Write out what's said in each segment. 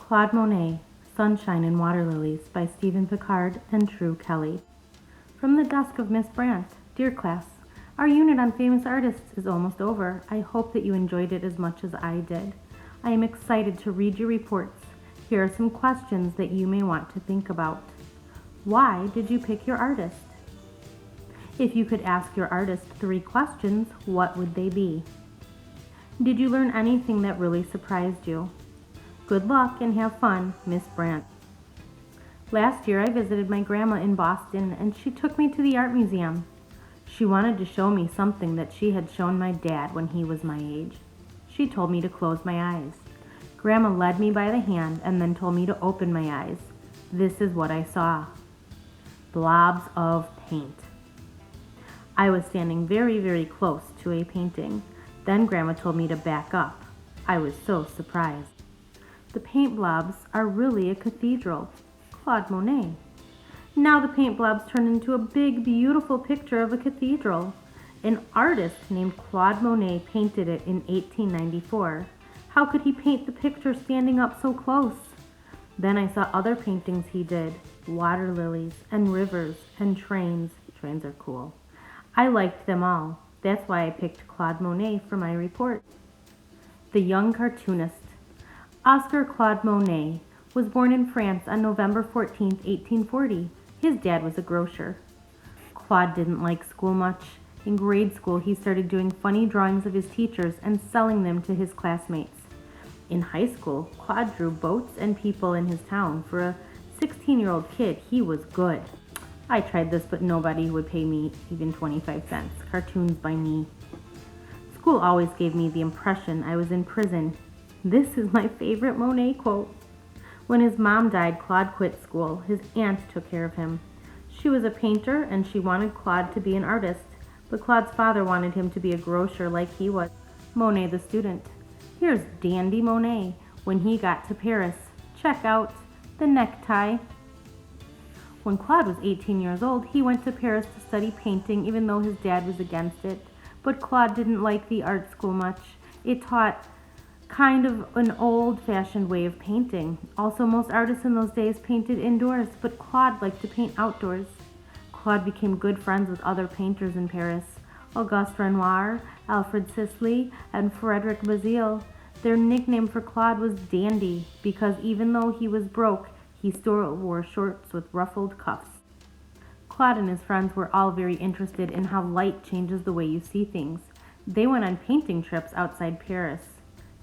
Claude Monet, Sunshine and Waterlilies by Stephen Picard and True Kelly. From the desk of Miss Brandt. Dear class, our unit on famous artists is almost over. I hope that you enjoyed it as much as I did. I am excited to read your reports. Here are some questions that you may want to think about. Why did you pick your artist? If you could ask your artist 3 questions, what would they be? Did you learn anything that really surprised you? Good luck and have fun, Miss Brandt. Last year I visited my grandma in Boston and she took me to the art museum. She wanted to show me something that she had shown my dad when he was my age. She told me to close my eyes. Grandma led me by the hand and then told me to open my eyes. This is what I saw. Blobs of paint. I was standing very, very close to a painting. Then Grandma told me to back up. I was so surprised. The paint blobs are really a cathedral. Claude Monet. Now the paint blobs turned into a big, beautiful picture of a cathedral. An artist named Claude Monet painted it in 1894. How could he paint the picture standing up so close? Then I saw other paintings he did. Water lilies and rivers and trains. Trains are cool. I liked them all. That's why I picked Claude Monet for my report. The young cartoonist. Oscar Claude Monet was born in France on November 14, 1840. His dad was a grocer. Claude didn't like school much. In grade school, he started doing funny drawings of his teachers and selling them to his classmates. In high school, Claude drew boats and people in his town. For a 16-year-old kid, he was good. I tried this, but nobody would pay me even 25 cents. Cartoons by me. School always gave me the impression I was in prison. This is my favorite Monet quote. When his mom died, Claude quit school. His aunt took care of him. She was a painter and she wanted Claude to be an artist, but Claude's father wanted him to be a grocer like he was. Monet the student. Here's Dandy Monet when he got to Paris. Check out the necktie. When Claude was 18 years old, he went to Paris to study painting even though his dad was against it. But Claude didn't like the art school much. It taught kind of an old-fashioned way of painting. Also, most artists in those days painted indoors, but Claude liked to paint outdoors. Claude became good friends with other painters in Paris. Auguste Renoir, Alfred Sisley, and Frederic Bazille. Their nickname for Claude was Dandy because even though he was broke, he still wore shorts with ruffled cuffs. Claude and his friends were all very interested in how light changes the way you see things. They went on painting trips outside Paris.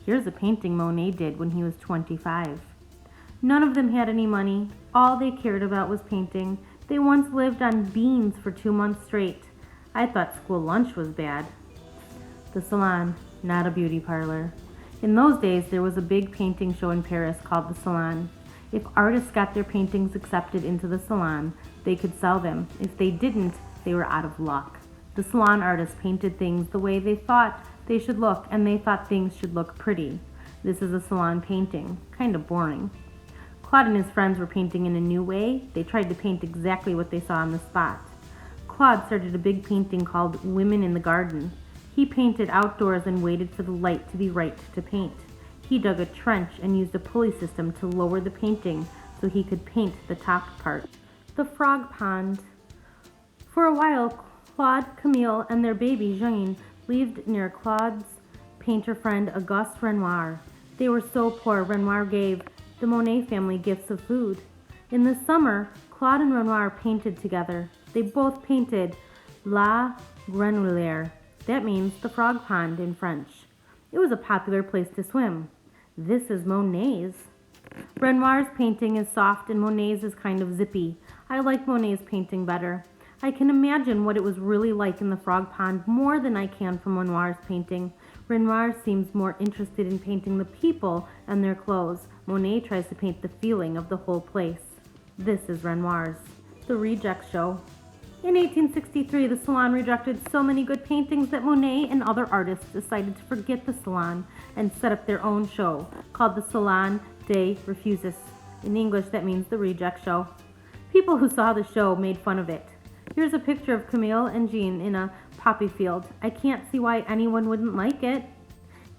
Here's a painting Monet did when he was 25. None of them had any money. All they cared about was painting. They once lived on beans for 2 months straight. I thought school lunch was bad. The Salon, not a beauty parlor. In those days, there was a big painting show in Paris called the Salon. If artists got their paintings accepted into the Salon, they could sell them. If they didn't, they were out of luck. The Salon artists painted things the way they thought they should look, and they thought things should look pretty. This is a salon painting. Kind of boring. Claude and his friends were painting in a new way. They tried to paint exactly what they saw on the spot. Claude started a big painting called Women in the Garden. He painted outdoors and waited for the light to be right to paint. He dug a trench and used a pulley system to lower the painting so he could paint the top part. The Frog Pond. For a while, Claude, Camille, and their baby Jean lived near Claude's painter friend Auguste Renoir. They were so poor, Renoir gave the Monet family gifts of food. In the summer, Claude and Renoir painted together. They both painted La Grenouillère. That means the frog pond in French. It was a popular place to swim. This is Monet's. Renoir's painting is soft and Monet's is kind of zippy. I like Monet's painting better. I can imagine what it was really like in the frog pond more than I can from Renoir's painting. Renoir seems more interested in painting the people and their clothes. Monet tries to paint the feeling of the whole place. This is Renoir's. The Reject Show. In 1863, the Salon rejected so many good paintings that Monet and other artists decided to forget the Salon and set up their own show called the Salon des Refuses. In English, that means the Reject Show. People who saw the show made fun of it. Here's a picture of Camille and Jean in a poppy field. I can't see why anyone wouldn't like it.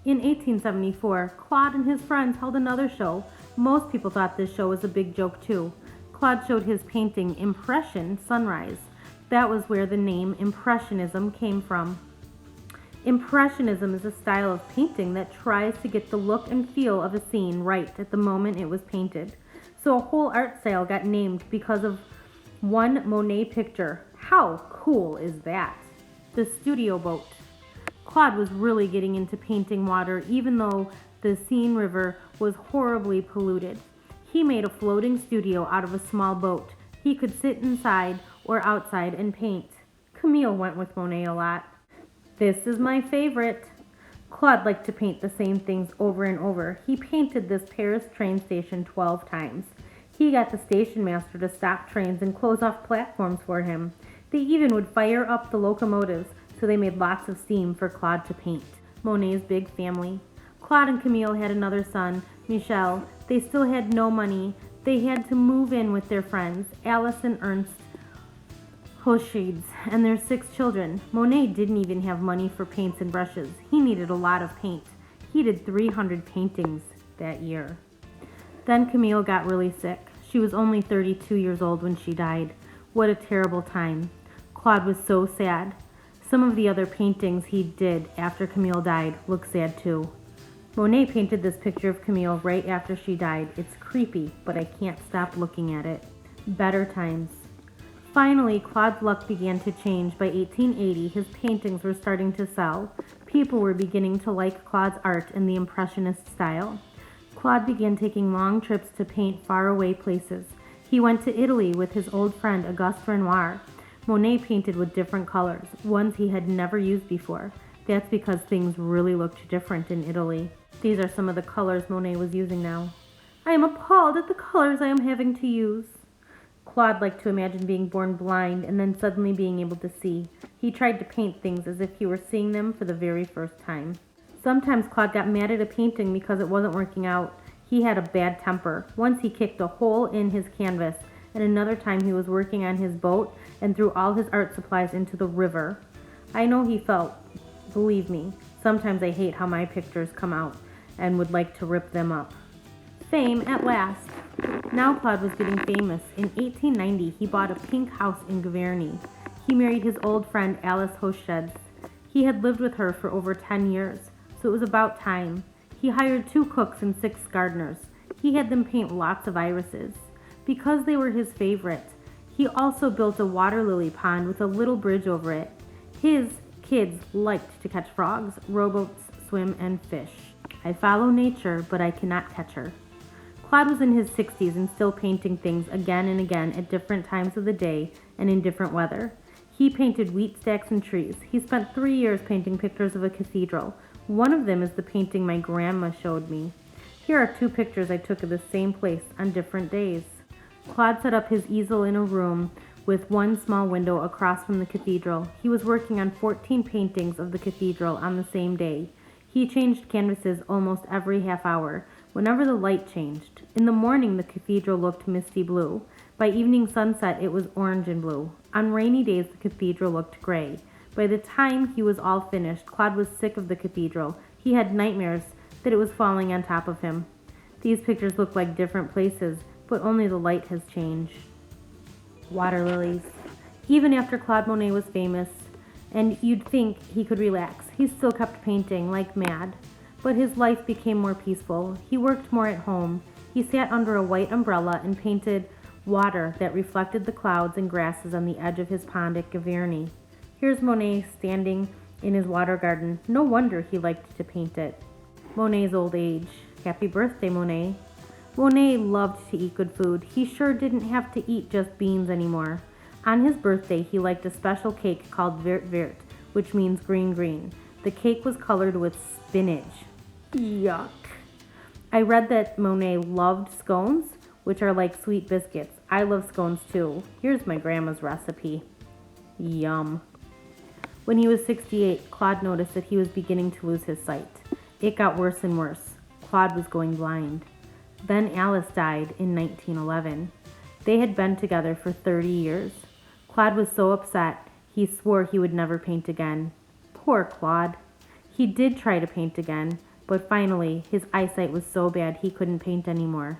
In 1874, Claude and his friends held another show. Most people thought this show was a big joke too. Claude showed his painting Impression Sunrise. That was where the name Impressionism came from. Impressionism is a style of painting that tries to get the look and feel of a scene right at the moment it was painted. So a whole art style got named because of one Monet picture. How cool is that? The studio boat. Claude was really getting into painting water even though the Seine River was horribly polluted. He made a floating studio out of a small boat. He could sit inside or outside and paint. Camille went with Monet a lot. This is my favorite. Claude liked to paint the same things over and over. He painted this Paris train station 12 times. He got the station master to stop trains and close off platforms for him. They even would fire up the locomotives, so they made lots of steam for Claude to paint. Monet's big family. Claude and Camille had another son, Michel. They still had no money. They had to move in with their friends, Alice and Ernst Hochschild, and their 6 children. Monet didn't even have money for paints and brushes. He needed a lot of paint. He did 300 paintings that year. Then Camille got really sick. She was only 32 years old when she died. What a terrible time. Claude was so sad. Some of the other paintings he did after Camille died look sad too. Monet painted this picture of Camille right after she died. It's creepy, but I can't stop looking at it. Better times. Finally, Claude's luck began to change. By 1880, his paintings were starting to sell. People were beginning to like Claude's art in the Impressionist style. Claude began taking long trips to paint faraway places. He went to Italy with his old friend Auguste Renoir. Monet painted with different colors, ones he had never used before. That's because things really looked different in Italy. These are some of the colors Monet was using now. I am appalled at the colors I am having to use. Claude liked to imagine being born blind and then suddenly being able to see. He tried to paint things as if he were seeing them for the very first time. Sometimes Claude got mad at a painting because it wasn't working out. He had a bad temper. Once he kicked a hole in his canvas, and another time he was working on his boat and threw all his art supplies into the river. I know he felt, believe me, sometimes I hate how my pictures come out and would like to rip them up. Fame at last. Now Claude was getting famous. In 1890, he bought a pink house in Giverny. He married his old friend Alice Hochschild. He had lived with her for over 10 years, so it was about time. He hired 2 cooks and 6 gardeners. He had them paint lots of irises. Because they were his favorite, he also built a water lily pond with a little bridge over it. His kids liked to catch frogs, rowboats, swim, and fish. I follow nature, but I cannot catch her. Claude was in his 60s and still painting things again and again at different times of the day and in different weather. He painted wheat stacks and trees. He spent 3 years painting pictures of a cathedral. One of them is the painting my grandma showed me. Here are 2 pictures I took of the same place on different days. Claude set up his easel in a room with one small window across from the cathedral. He was working on 14 paintings of the cathedral on the same day. He changed canvases almost every half hour, whenever the light changed. In the morning, the cathedral looked misty blue. By evening sunset, it was orange and blue. On rainy days, the cathedral looked gray. By the time he was all finished, Claude was sick of the cathedral. He had nightmares that it was falling on top of him. These pictures look like different places, but only the light has changed. Waterlilies. Even after Claude Monet was famous, and you'd think he could relax, he still kept painting like mad. But his life became more peaceful. He worked more at home. He sat under a white umbrella and painted water that reflected the clouds and grasses on the edge of his pond at Giverny. Here's Monet standing in his water garden. No wonder he liked to paint it. Monet's old age. Happy birthday, Monet. Monet loved to eat good food. He sure didn't have to eat just beans anymore. On his birthday, he liked a special cake called vert vert, which means green green. The cake was colored with spinach. Yuck. I read that Monet loved scones, which are like sweet biscuits. I love scones too. Here's my grandma's recipe. Yum. When he was 68, Claude noticed that he was beginning to lose his sight. It got worse and worse. Claude was going blind. Then Alice died in 1911. They had been together for 30 years. Claude was so upset, he swore he would never paint again. Poor Claude. He did try to paint again. but finally his eyesight was so bad he couldn't paint anymore.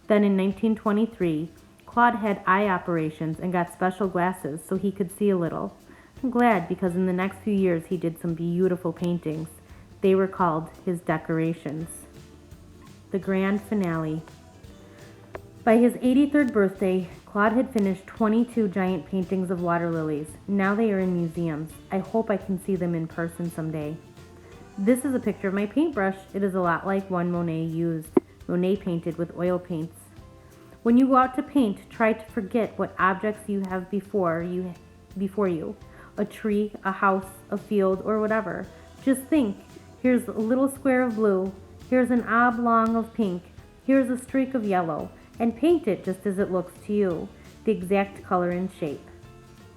Then in 1923, Claude had eye operations and got special glasses so he could see a little. I'm glad because in the next few years he did some beautiful paintings. They were called his decorations. The grand finale. By his 83rd birthday, Claude had finished 22 giant paintings of water lilies. Now they are in museums. I hope I can see them in person someday. This is a picture of my paintbrush. It is a lot like one Monet used. Monet painted with oil paints. When you go out to paint, try to forget what objects you have before you. A tree, a house, a field, or whatever. Just think, here's a little square of blue, here's an oblong of pink, here's a streak of yellow, and paint it just as it looks to you, the exact color and shape.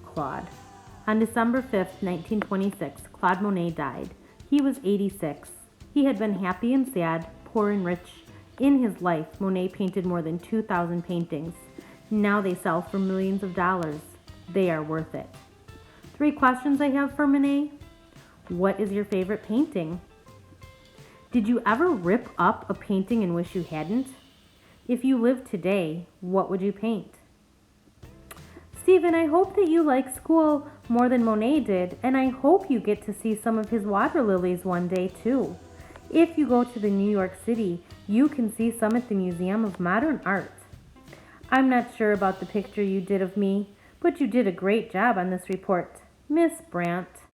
Claude. On December 5th, 1926, Claude Monet died. He was 86. He had been happy and sad, poor and rich. In his life, Monet painted more than 2,000 paintings. Now they sell for millions of dollars. They are worth it. 3 questions I have for Monet. What is your favorite painting? Did you ever rip up a painting and wish you hadn't? If you lived today, what would you paint? Stephen, I hope that you like school more than Monet did, and I hope you get to see some of his water lilies one day too. If you go to the New York City, you can see some at the Museum of Modern Art. I'm not sure about the picture you did of me, but you did a great job on this report, Miss Brandt.